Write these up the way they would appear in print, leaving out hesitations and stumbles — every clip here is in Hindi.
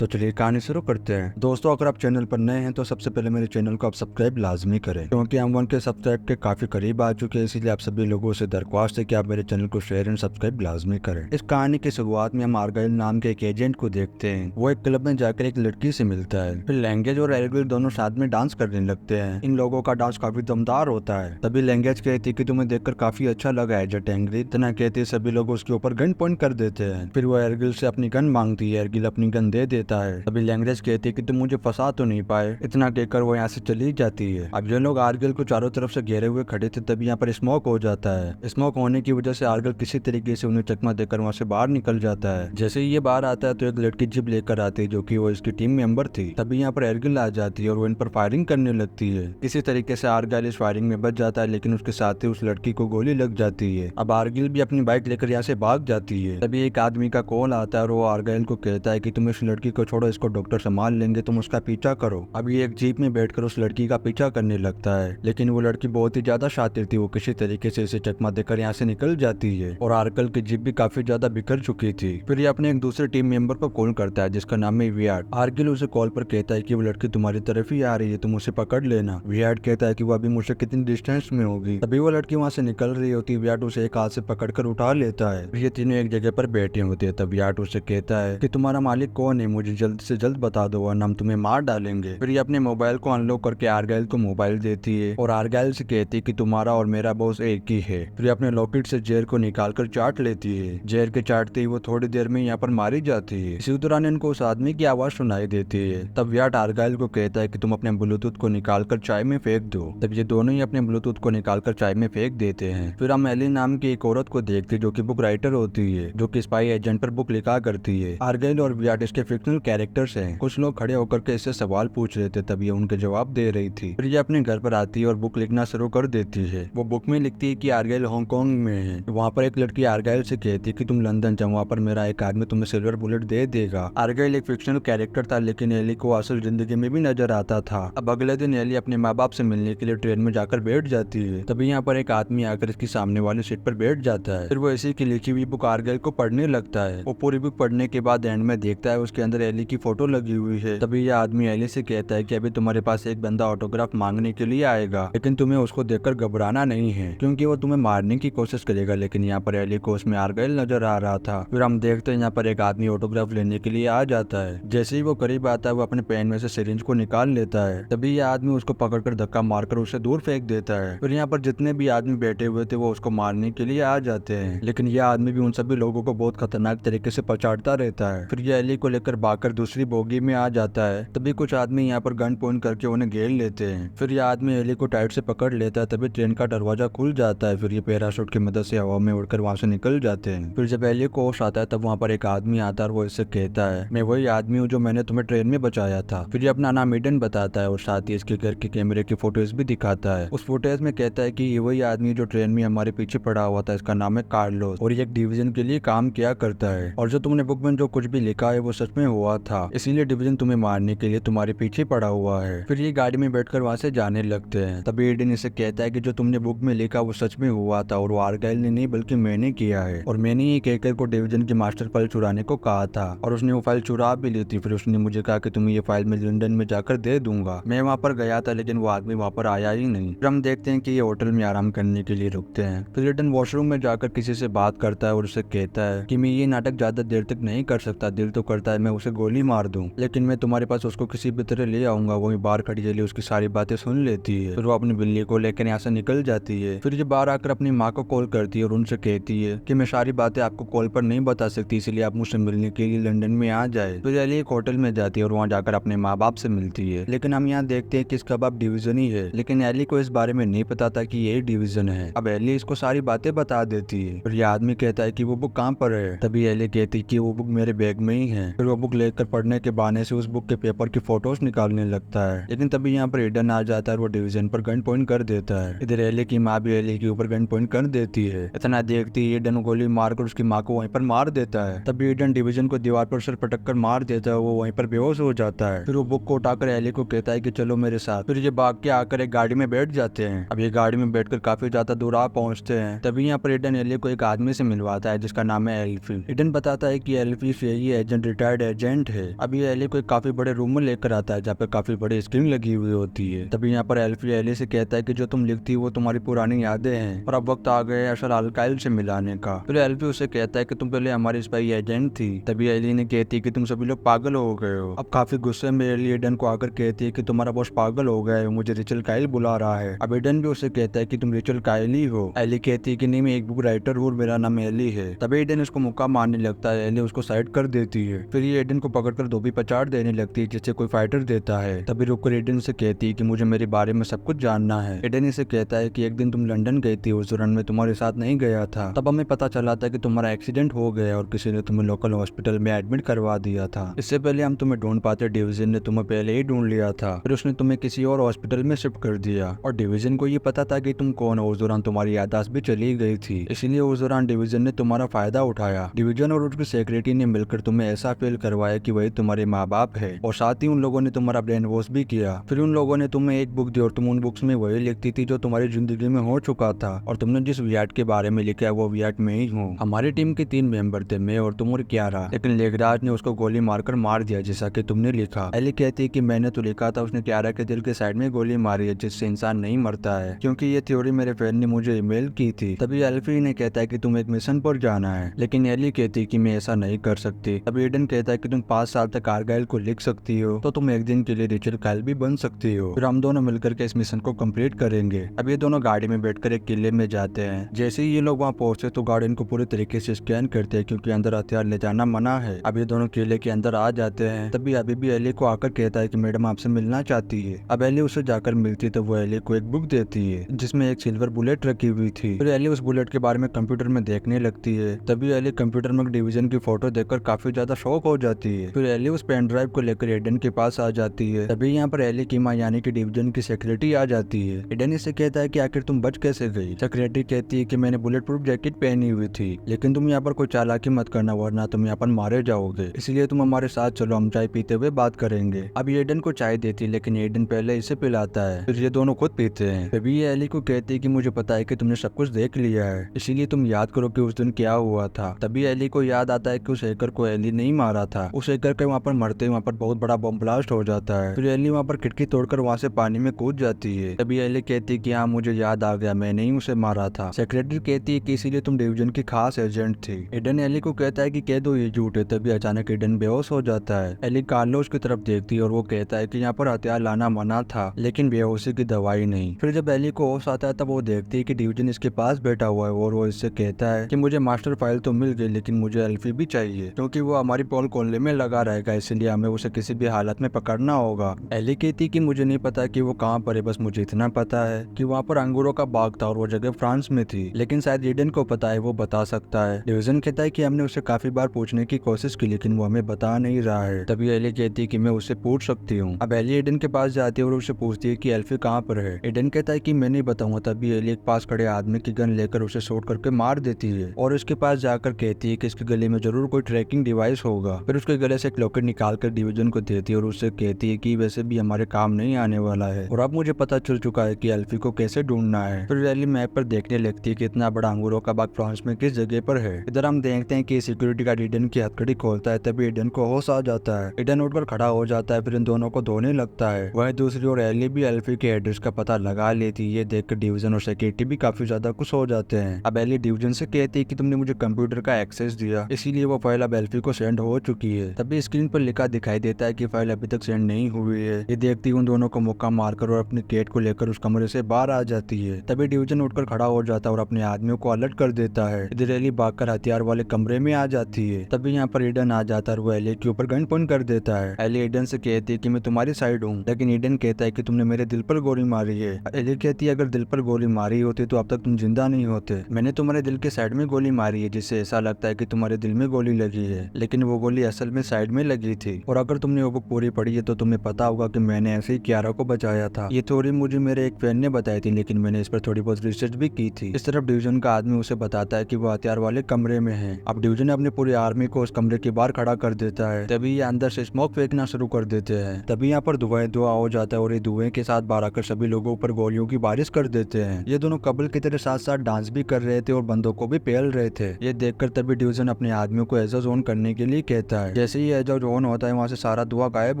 तो चलिए कहानी शुरू करते हैं। दोस्तों, अगर आप चैनल पर नए हैं तो सबसे पहले मेरे चैनल को आप सब्सक्राइब लाजमी करें, क्योंकि हम 1 के सब्सक्राइब के काफी करीब आ चुके हैं। इसीलिए आप सभी लोगों से दरख्वास्त है कि आप मेरे चैनल को शेयर एंड सब्सक्राइब लाजमी करें। इस कहानी की शुरुआत में हम आर्गाइल नाम के एक एजेंट को देखते हैं। वो एक क्लब में जाकर एक लड़की से मिलता है। फिर लैंग्वेज और एल्गिल दोनों साथ में डांस करने लगते हैं। इन लोगों का डांस काफी दमदार होता है। तभी लैंग्वेज कहती है कि तुम्हें देखकर काफी अच्छा लगा है जेट एंग्री। इतना कहते सभी लोग उसके ऊपर गन पॉइंट कर देते हैं। फिर वो एर्गिल से अपनी गन मांगती है। एर्गिल अपनी गन दे देता है। तभी लैंग्वेज कहती है कि तुम मुझे फंसा तो नहीं पाए। इतना कहकर वो यहाँ से चली जाती है। अब ये लोग आर्गिल को चारों तरफ से घेरे हुए खड़े थे। तभी यहाँ पर स्मोक हो जाता है। स्मोक होने की वजह से आर्गिल किसी तरीके से उन्हें चकमा देकर वहाँ से बाहर निकल जाता है। जैसे ही ये बाहर आता है तो एक लड़की जिप लेकर आती है, जो कि वो इसकी टीम मेंबर थी। तभी यहाँ पर एर्गिल आ जाती है और वो इन पर फायरिंग करने लगती है। किसी तरीके से आर्गिल इस फायरिंग में बच जाता है, लेकिन उसके साथ ही उस लड़की को गोली लग जाती है। अब आर्गिल भी अपनी बाइक लेकर यहाँ से भाग जाती है। तभी एक आदमी का कॉल आता है और वो आर्गिल को कहता है कि तुम इस लड़की को छोड़ो, इसको डॉक्टर संभाल लेंगे, तुम उसका पीछा करो। अभी एक जीप में बैठकर उस लड़की का पीछा करने लगता है, लेकिन वो लड़की बहुत ही ज्यादा शातिर थी। वो किसी तरीके से इसे चकमा देकर यहाँ से निकल जाती है और आर्कल की जीप भी काफी ज्यादा बिखर चुकी थी। फिर ये अपने एक दूसरे टीम मेंबर को कॉल करता है, जिसका नाम है वियार्ड। आर्किल उसे कॉल पर कहता है कि वो लड़की तुम्हारी तरफ ही आ रही है, तुम उसे पकड़ लेना। वियार्ड कहता है कि वो अभी मुझसे कितनी डिस्टेंस में होगी। तभी वो लड़की वहाँ से निकल रही होती है। वियार्ड उसे एक हाथ से पकड़कर उठा लेता है। ये तीनों एक जगह पर बैठे होते हैं। तब वियार्ड उसे कहता है कि तुम्हारा मालिक कौन है, मुझे जल्द से जल्द बता दो वरना हम तुम्हें मार डालेंगे। फिर ये अपने मोबाइल को अनलॉक करके आर्गाइल को मोबाइल देती है और आर्गाइल से कहती है कि तुम्हारा और मेरा बॉस एक ही है। फिर अपने लॉकेट से जेर को निकालकर चाट लेती है। जेर के चाटते ही वो थोड़ी देर में यहाँ पर मारी जाती है। इसी दौरान इनको उस आदमी की आवाज सुनाई देती है। तब वियार्ड आर्गाइल को कहता है कि तुम अपने ब्लूटूथ को निकालकर चाय में फेंक दो। तब ये दोनों ही अपने ब्लूटूथ को निकालकर चाय में फेंक देते हैं। फिर हम एली नाम की एक औरत को देखते हैं, जो की बुक राइटर होती है, जो की स्पाई एजेंट पर बुक लिखा करती है। आर्गाइल और वियार्ड इसके फिक्शनल कैरेक्टर्स हैं। कुछ लोग खड़े होकर के इससे सवाल पूछ रहे थे, तब ये उनके जवाब दे रही थी। फिर ये अपने घर पर आती है और बुक लिखना शुरू कर देती है। वो बुक में लिखती है कि आर्गाइल हांगकांग में है। वहाँ पर एक लड़की आर्गाइल से कहती है कि तुम लंदन जाओ, वहाँ पर मेरा एक आदमी तुम्हें सिल्वर बुलेट दे देगा। आर्गाइल एक फिक्शनल कैरेक्टर था, लेकिन एली को असल जिंदगी में भी नजर आता था। अब अगले दिन एली अपने माँ बाप से मिलने के लिए ट्रेन में जाकर बैठ जाती है। तभी यहाँ पर एक आदमी आकर इसकी सामने वाली सीट पर बैठ जाता है। फिर वो इसी की लिखी हुई बुक आर्गाइल को पढ़ने लगता है। वो पूरी बुक पढ़ने के बाद एंड में देखता है उसके अंदर एली की फोटो लगी हुई है। तभी यह आदमी एली से कहता है कि अभी तुम्हारे पास एक बंदा ऑटोग्राफ मांगने के लिए आएगा, लेकिन तुम्हें उसको देखकर घबराना नहीं है, क्योंकि वो तुम्हें मारने की कोशिश करेगा। लेकिन यहाँ पर एली को उसमें आर्गाइल नजर आ रहा था। फिर हम देखते हैं यहाँ पर एक आदमी ऑटोग्राफ लेने के लिए आ जाता है। जैसे ही वो करीब आता है वो अपने पेन में से सिरिंज को निकाल लेता है। तभी यह आदमी उसको पकड़कर धक्का मारकर उसे दूर फेंक देता है। फिर यहाँ पर जितने भी आदमी बैठे हुए थे वो उसको मारने के लिए आ जाते हैं, लेकिन यह आदमी भी उन सभी लोगों को बहुत खतरनाक तरीके से पछाड़ता रहता है। फिर यह एली को लेकर भागकर दूसरी बोगी में आ जाता है। तभी कुछ आदमी यहाँ पर गन पॉइंट करके उन्हें घेर लेते हैं। फिर यह आदमी एली को टाइट से पकड़ लेता है। तभी ट्रेन का दरवाजा खुल जाता है। फिर ये पैराशूट की मदद से हवा में उड़कर वहाँ से निकल जाते हैं। फिर जब एली को होश आता है तब वहाँ पर एक आदमी आता है और वो इससे कहता है मैं वही आदमी हूँ जो मैंने तुम्हें ट्रेन में बचाया था। फिर ये अपना नाम ईडन बताता है और साथ ही इसके घर के कैमरे की फोटोज भी दिखाता है। उस फुटेज में कहता है कि ये वही आदमी जो ट्रेन में हमारे पीछे पड़ा हुआ था, इसका नाम है कार्लोस और ये एक डिवीजन के लिए काम किया करता है। और जो तुमने बुक में जो कुछ भी लिखा है वो सच में हुआ था, इसीलिए डिवीजन तुम्हें मारने के लिए तुम्हारे पीछे पड़ा हुआ है। फिर ये गाड़ी में बैठकर वहाँ से जाने लगते हैं। तभी ईडन इसे कहता है कि जो तुमने बुक में लिखा वो सच में हुआ था और वो आर्गाइल ने नहीं बल्कि मैंने किया है, और मैंने ही केकर को डिवीजन की मास्टर फाइल चुराने को कहा था और उसने वो फाइल चुरा भी ली थी। फिर उसने मुझे कहा कि तुम्हें ये फाइल मैं लंदन में जाकर दे दूंगा। मैं वहाँ पर गया था लेकिन वो आदमी वहाँ पर आया ही नहीं। फिर हम देखते हैं कि ये होटल में आराम करने के लिए रुकते हैं। फिर ईडन वॉशरूम में जाकर किसी से बात करता है और उसे कहता है कि मैं ये नाटक ज्यादा देर तक नहीं कर सकता, दिल तो करता है मैं उसे गोली मार दूं, लेकिन मैं तुम्हारे पास उसको किसी भी तरह ले आऊंगा। वही बाहर खड़ी एली उसकी सारी बातें सुन लेती है। फिर वो अपनी बिल्ली को लेकर यहाँ से निकल जाती है। फिर ये बाहर आकर अपनी माँ को कॉल करती है और उनसे कहती है कि मैं सारी बातें आपको कॉल पर नहीं बता सकती, इसलिए आप मुझसे मिलने के लिए लंदन में आ जाए। फिर एली एक होटल में जाती है और वहाँ जाकर अपने माँ बाप से मिलती है। लेकिन हम यहाँ देखते हैं कि इसका बाप डिवीजन ही है, लेकिन एली को इस बारे में नहीं पता था कि यही डिवीजन है। अब एली इसको सारी बातें बता देती है। फिर ये आदमी कहता है कि वो बुक कहाँ पर है। तभी एली कहती है कि वो बुक मेरे बैग में ही है। फिर वो बुक लेकर पढ़ने के बहाने से उस बुक के पेपर की फोटोज निकालने लगता है। लेकिन तभी यहाँ पर ईडन आ जाता है और वो डिवीजन पर गन पॉइंट कर देता है। इधर एली की माँ भी एली के ऊपर गन पॉइंट कर देती है। इतना देखती है ईडन गोली मारकर उसकी माँ को वहीं पर मार देता है। तभी ईडन डिवीजन को दीवार पर सर पटक कर मार देता है, वो वहीं पर बेहोश हो जाता है। फिर वो बुक को उठाकर एली को कहता है कि चलो मेरे साथ। फिर ये भाग के आकर एक गाड़ी में बैठ जाते हैं। अब ये गाड़ी में बैठकर काफी ज्यादा दूर आ पहुंचते हैं। तभी यहाँ पर ईडन एली को एक आदमी से मिलवाता है जिसका नाम है एल्फी। ईडन बताता है कि एल्फी यही एजेंट रिटायर्ड एजेंट एजेंट है। अभी एली को एक काफी बड़े रूम में लेकर आता है जहाँ पे काफी बड़ी स्क्रीन लगी हुई होती है। तभी यहाँ पर एल्फी एली से कहता है कि जो तुम लिखती हो वो तुम्हारी पुरानी यादें हैं और अब वक्त आ गया है असल अल्काइल से मिलाने का। फिर एल्फी उसे कहता है कि तुम पहले हमारी स्पाई एजेंट थी। तभी एली ने कहती है कि तुम सभी लोग पागल हो गए हो। अब काफी गुस्से में एली एडन को आकर कहती है कि तुम्हारा बॉस पागल हो गया है, मुझे रिचल काइल बुला रहा है। अब एडन भी उसे कहता है कि तुम रिचल काइल ही हो। एली कहती है कि नहीं, मैं एक बुक राइटर हूँ, मेरा नाम एली है। तभी एडन उसको मुक्का मारने लगता है। एली उसको साइड कर देती है। फिर ये एडन को पकड़कर धोबी पचाड़ देने लगती है जिससे कोई फाइटर देता है। तभी रुककर एडन से कहती है कि मुझे मेरे बारे में सब कुछ जानना है। एडन इसे कहता है कि एक दिन तुम लंदन गई थी, उस दौरान मैं तुम्हारे साथ नहीं गया था। तब हमें पता चला था कि तुम्हारा एक्सीडेंट हो गया और किसी ने तुम्हें लोकल हॉस्पिटल में एडमिट करवा दिया था। इससे पहले हम तुम्हें ढूंढ पाते, डिवीजन ने तुम्हें पहले ही ढूंढ लिया था। फिर उसने तुम्हें किसी और हॉस्पिटल में शिफ्ट कर दिया और डिवीजन को ये पता था कि तुम कौन हो। उस दौरान तुम्हारी याददाश्त भी चली गई थी, इसलिए उस दौरान डिवीजन ने तुम्हारा फायदा उठाया। डिवीजन और उसकी सेक्रेटरी ने मिलकर तुम्हें ऐसा फील करवाया कि वही तुम्हारे माँ बाप है और साथ ही उन लोगों ने तुम्हारा ब्रेन वॉश भी किया। फिर उन लोगों ने तुम्हें एक बुक दी और तुम उन बुक्स में वही लिखती थी जो तुम्हारी जिंदगी में हो चुका था और तुमने जिस वियाट के बारे में लिखा है वो वियाट में ही हूँ। हमारी टीम के 3 मेंबर थे, मैं और तुम और क्यारा, लेकिन लेगराज ने उसको गोली मारकर मार दिया जैसा कि तुमने लिखा। एली कहती है कि मैंने तो लिखा था, उसने क्यारा के दिल के साइड में गोली मारी है जिससे इंसान नहीं मरता है, क्योंकि ये थ्योरी मेरे फ्रेंड ने मुझे ईमेल की थी। तभी एल्फी ने कहता है कि तुम एक मिशन पर जाना है, लेकिन एली कहती है कि मैं ऐसा नहीं कर सकती। तभी एडन कहता है कि तुम 5 साल तक आर्गाइल को लिख सकती हो तो तुम एक दिन के लिए रिचल काइल भी बन सकती हो। फिर हम दोनों मिलकर के इस मिशन को कंप्लीट करेंगे। अब ये दोनों गाड़ी में बैठकर एक किले में जाते हैं। जैसे ही ये लोग वहाँ पहुंचते तो गार्ड इनको पूरी तरीके से स्कैन करते हैं क्योंकि अंदर हथियार ले जाना मना है। अब ये दोनों किले के अंदर आ जाते हैं। तभी अभी भी एली को आकर कहता है कि मैडम आपसे मिलना चाहती है। अब एली उसे जाकर मिलती तो वो एली को एक बुक देती है जिसमें एक सिल्वर बुलेट रखी हुई थी। फिर एली उस बुलेट के बारे में कंप्यूटर में देखने लगती है। तभी एली कंप्यूटर में डिवीजन की फोटो देखकर काफी ज्यादा शॉक हो जाती है। फिर एली उस पेन ड्राइव को लेकर एडन के पास आ जाती है। तभी यहाँ पर एली की माँ यानी कि डिवीजन की सेक्रेटरी आ जाती है। एडन इससे कहता है कि आखिर तुम बच कैसे गई। सेक्रेटरी कहती है कि मैंने बुलेट प्रूफ जैकेट पहनी हुई थी, लेकिन तुम यहाँ पर कोई चालाकी मत करना वरना तुम यहाँ पर मारे जाओगे, इसलिए तुम हमारे साथ चलो, हम चाय पीते हुए बात करेंगे। अब एडन को चाय देती है लेकिन एडन पहले इसे पिलाता है, फिर ये दोनों खुद पीते हैं। तभी ये एली को कहती है कि मुझे पता है कि तुमने सब कुछ देख लिया है, इसीलिए तुम याद करो कि उस दिन क्या हुआ था। तभी एली को याद आता है कि उस हैकर को एली नहीं मारा था। उस हैकर के वहाँ पर मरते वहाँ पर बहुत बड़ा बम ब्लास्ट हो जाता है। फिर एली वहाँ पर खिड़की तोड़कर वहाँ से पानी में कूद जाती है। तभी एली कहती है कि हाँ मुझे याद आ गया, मैंने ही उसे मारा था। सेक्रेटरी कहती है कि इसीलिए तुम डिवीजन की खास एजेंट थी। एडन एली को कहता है कि कह दो ये झूठ है। तभी अचानक एडन बेहोश हो जाता है। एली कार्लोस की तरफ देखती है और वो कहता है कि यहाँ पर हथियार लाना मना था लेकिन बेहोशी की दवाई नहीं। फिर जब एली को होश आता है तब वो देखती है कि डिवीजन इसके पास बैठा हुआ है और वो इससे कहता है कि मुझे मास्टर फाइल तो मिल गई लेकिन मुझे एल्फी भी चाहिए क्योंकि वो हमारी पोल कॉलोनी में लगा रहेगा, इसलिए हमें उसे किसी भी हालत में पकड़ना होगा। एली कहती कि मुझे नहीं पता कि वो कहाँ पर है, बस मुझे इतना पता है कि वहाँ पर अंगूरों का बाग था और वो जगह फ्रांस में थी, लेकिन शायद एडन को पता है, वो बता सकता है। डिवीजन कहता है कि हमने उसे काफी बार पूछने की कोशिश की लेकिन वो हमें बता नहीं रहा है। तभी एली कहती है कि मैं उससे पूछ सकती हूँ। अब एली एडन के पास जाती है और उसे पूछती है कि एल्फी कहाँ पर है। एडन कहता है कि मैं नहीं बताऊंगा। तभी एली एक पास खड़े आदमी की गन लेकर उसे शॉट करके मार देती है और उसके पास जाकर कहती है कि इसके गले में जरूर कोई ट्रैकिंग डिवाइस होगा। फिर उसके गले से एक लॉकेट निकाल कर डिवीजन को देती है और उससे कहती है कि वैसे भी हमारे काम नहीं आने वाला है और अब मुझे पता चल चुका है कि एल्फी को कैसे ढूंढना है। फिर एली मैप पर देखने लगती है कि इतना बड़ा अंगूरों का बाग फ्रांस में किस जगह पर है। इधर हम देखते हैं कि सिक्योरिटी गार्ड एडन की हथकड़ी खोलता है। तभी एडन को होश आ जाता है। एडन उठकर खड़ा हो जाता है, फिर इन दोनों को धोने लगता है। वहीं दूसरी ओर एली भी एल्फी के एड्रेस का पता लगा लेती है। ये देखकर डिवीजन और सेक्रेटरी भी काफी ज्यादा खुश हो जाते हैं। अब एली डिवीजन से कहती है कि तुमने मुझे कंप्यूटर का एक्सेस दिया, इसीलिए वो फाइल अब एल्फी को सेंड हो चुकी है। तभी स्क्रीन पर लिखा दिखाई देता है कि फाइल अभी तक सेंड नहीं हुई है। ये देखती उन दोनों को मुक्का मारकर और अपनी केट को लेकर उस कमरे से बाहर आ जाती है। तभी डिवीजन उठकर खड़ा हो जाता है और अपने आदमियों को अलर्ट कर देता है। इधर एली भागकर हथियार वाले कमरे में आ जाती है। तभी यहाँ पर एडन आ जाता है और वो एली के ऊपर गन पॉइंट कर देता है। एली एडन से कहती है कि मैं तुम्हारी साइड हूँ, लेकिन एडन कहता है कि तुमने मेरे दिल पर गोली मारी है। एली कहती है अगर दिल पर गोली मारी होती तो अब तक तुम जिंदा नहीं होते। मैंने तुम्हारे दिल के साइड में गोली मारी है जिससे ऐसा लगता है कि तुम्हारे दिल में गोली लगी है, लेकिन वो गोली असल में साइड में लगी थी। और अगर तुमने वो बुक पूरी पढ़ी है तो तुम्हें पता होगा कि मैंने ऐसे ही क्यारा को बचाया था। ये थ्योरी मुझे मेरे एक फ्रेंड ने बताई थी, लेकिन मैंने इस पर थोड़ी बहुत रिसर्च भी की थी। इस तरफ डिवीजन का आदमी उसे बताता है कि वो हथियार वाले कमरे में है। अब डिवीजन अपनी पूरी आर्मी को उस कमरे के बाहर खड़ा कर देता है। तभी ये अंदर से स्मोक फेंकना शुरू कर देते हैं। तभी यहाँ पर धुआं हो जाता है और ये धुएं के साथ बाहर आकर सभी लोगों पर गोलियों की बारिश कर देते हैं। ये दोनों कबल की तरह साथ साथ डांस भी कर रहे थे और बंदों को भी पेल रहे थे। ये देखकर तभी डिवीजन अपने आदमियों को एजा जोन करने के लिए कहता है। है। जैसे ही एग्जॉस्ट ऑन होता है वहाँ से सारा धुआं गायब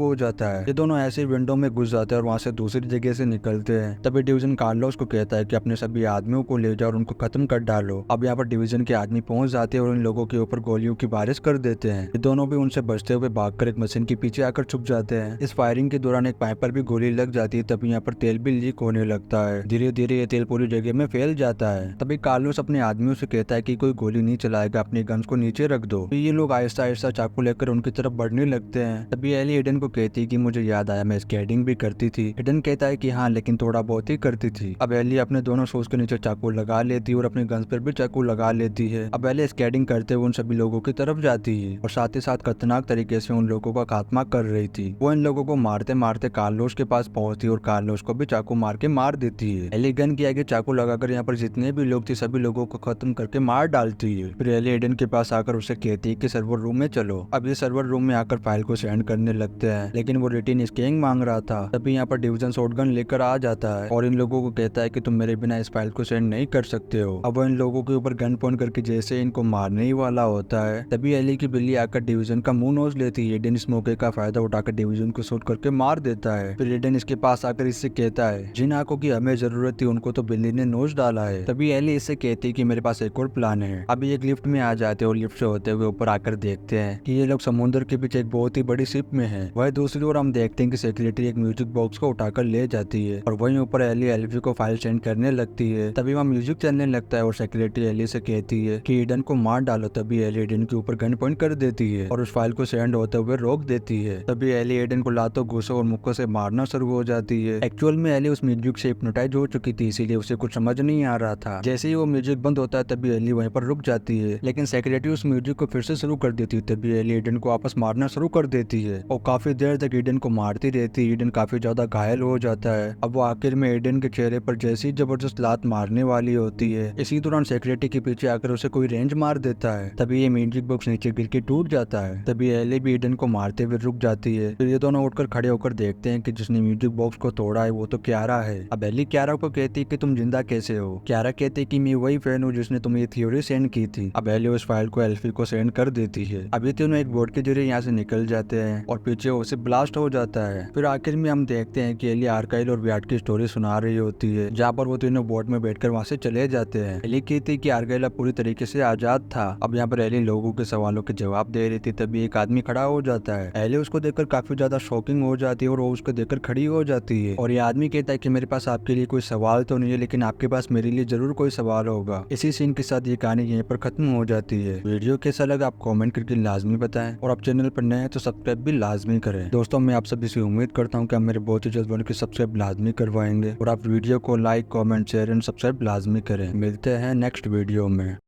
हो जाता है। ये दोनों ऐसे विंडो में घुस जाते हैं और वहाँ से दूसरी जगह से निकलते हैं। तभी डिवीजन कार्लोस को कहता है कि अपने सभी आदमियों को ले जाओ और उनको खत्म कर डालो। अब यहाँ पर डिवीजन के आदमी पहुंच जाते हैं और इन लोगों के ऊपर गोलियों की बारिश कर देते हैं। ये दोनों भी उनसे बचते हुए भागकर एक मशीन के पीछे आकर छुप जाते हैं। इस फायरिंग के दौरान एक पाइप पर भी गोली लग जाती है। तभी यहाँ पर तेल भी लीक होने लगता है। धीरे धीरे ये तेल पूरी जगह में फैल जाता है। तभी कार्लोस अपने आदमियों से कहता है कि कोई गोली नहीं चलाएगा, अपनी गन्स को नीचे रख दो। तो ये लोग आहिस्ता आहिस्ता चाकू लेकर उनकी तरफ बढ़ने लगते हैं। तभी एली एडन को कहती है कि मुझे याद आया मैं स्केटिंग भी करती थी। एडन कहता है कि हाँ, लेकिन थोड़ा बहुत ही करती थी। अब एली अपने दोनों शूज के नीचे चाकू लगा लेती है और अपने गन्स पर भी चाकू लगा लेती है। अब एली स्केटिंग करते हुए उन सभी लोगों की तरफ जाती है और साथ ही साथ खतरनाक तरीके से उन लोगों का खात्मा कर रही थी। वो इन लोगों को मारते मारते कार्लोस के पास पहुंचती है और कार्लोस को भी चाकू मार के मार देती है। एली गन के आगे चाकू लगाकर यहाँ पर जितने भी लोग थे सभी लोगों को खत्म करके मार डालती है। फिर एली एडन के पास आकर उसे कहती है कि सर्वर रूम में चलो। अब ये सर्वर रूम में आकर फाइल को सेंड करने लगते हैं, लेकिन वो रिटीन स्कैनिंग मांग रहा था। तभी यहाँ पर डिवीजन शॉटगन लेकर आ जाता है और इन लोगों को कहता है कि तुम मेरे बिना इस फाइल को सेंड नहीं कर सकते हो। अब वो इन लोगों के ऊपर गन पॉइंट करके जैसे इनको मारने ही वाला होता है, तभी एली की बिल्ली आकर डिवीजन का मुंह नोच लेती है। एडन इस मौके का फायदा उठाकर डिवीजन को शूट करके मार देता है। फिर एडन इसके पास आकर इससे कहता है जिन आंखों की हमें जरूरत थी उनको तो बिल्ली ने नोच डाला है। तभी एली इससे कहती है कि मेरे पास एक और प्लान है। अभी एक लिफ्ट में आ जाते और लिफ्ट से होते हुए ऊपर आकर देखते हैं कि ये लोग समुद्र के बीच एक बहुत ही बड़ी शिप में है। वही दूसरी ओर हम देखते हैं कि सेक्रेटरी एक म्यूजिक बॉक्स को उठाकर ले जाती है और वहीं ऊपर एली एल्फी को फाइल सेंड करने लगती है। तभी वहाँ म्यूजिक चलने लगता है और सेक्रेटरी एली से कहती है कि एडन को मार डालो। तभी एली एडन के ऊपर गन पॉइंट कर देती है और उस फाइल को सेंड होते हुए रोक देती है। तभी एली एडन को लातों घूसों और मुक्कों से मारना शुरू हो जाती है। एक्चुअल में एली उस म्यूजिक से हिप्नोटाइज हो चुकी थी, इसीलिए उसे कुछ समझ नहीं आ रहा था। जैसे ही वो म्यूजिक बंद होता है तभी एली वहीं पर रुक जाती है, लेकिन सेक्रेटरी उस म्यूजिक को फिर से शुरू कर देती है। तभी एली एडन को वापस मारना शुरू कर देती है और काफी देर तक एडन को मारती रहती है। एडन काफी ज्यादा घायल हो जाता है। अब वो आखिर में एडन के चेहरे पर जैसी जबरदस्त लात मारने वाली होती है, इसी दौरान सेक्रेटरी के पीछे आकर उसे कोई रेंज मार देता है। तभी ये म्यूजिक बॉक्स नीचे गिर के टूट जाता है। तभी एली भी एडन को मारते हुए रुक जाती है। फिर ये दोनों उठकर खड़े होकर देखते हैं कि जिसने म्यूजिक बॉक्स को तोड़ा है वो तो क्यारा है। अब एली क्यारा को कहती है कि तुम जिंदा कैसे हो। क्यारा कहती है कि मैं वही फैन हूँ जिसने तुम्हें ये थ्योरी सेंड की थी। अब एली उस फाइल को एल्फी को सेंड कर देती है। अब ये तीनों एक बोर्ड के जरिए यहाँ से निकल जाते हैं और पीछे उसे ब्लास्ट हो जाता है। फिर आखिर में हम देखते हैं कि एली आर्काइल और व्याट की स्टोरी सुना रही होती है, जहाँ पर वो तीनों बोट में बैठकर वहाँ से चले जाते हैं। एली कहती है कि आर्काइल अब पूरी तरीके से आजाद था। अब यहाँ पर एली लोगों के सवालों के जवाब दे रही थी। तभी एक आदमी खड़ा हो जाता है। एली उसको देखकर काफी ज्यादा शॉकिंग हो जाती है और वो उसको देखकर खड़ी हो जाती है और ये आदमी कहता है कि मेरे पास आपके लिए कोई सवाल तो नहीं है, लेकिन आपके पास मेरे लिए जरूर कोई सवाल होगा। इसी सीन के साथ ये कहानी यहीं पर खत्म हो जाती है। वीडियो कैसा लगा आप कमेंट करके लाजमी बताएं और आप चैनल पर नए हैं तो सब्सक्राइब भी लाजमी करें। दोस्तों मैं आप सभी से उम्मीद करता हूँ कि आप मेरे बहुत ही जल्द के सब्सक्राइब लाजमी करवाएंगे और आप वीडियो को like comment share and subscribe लाजमी करें। मिलते हैं नेक्स्ट वीडियो में।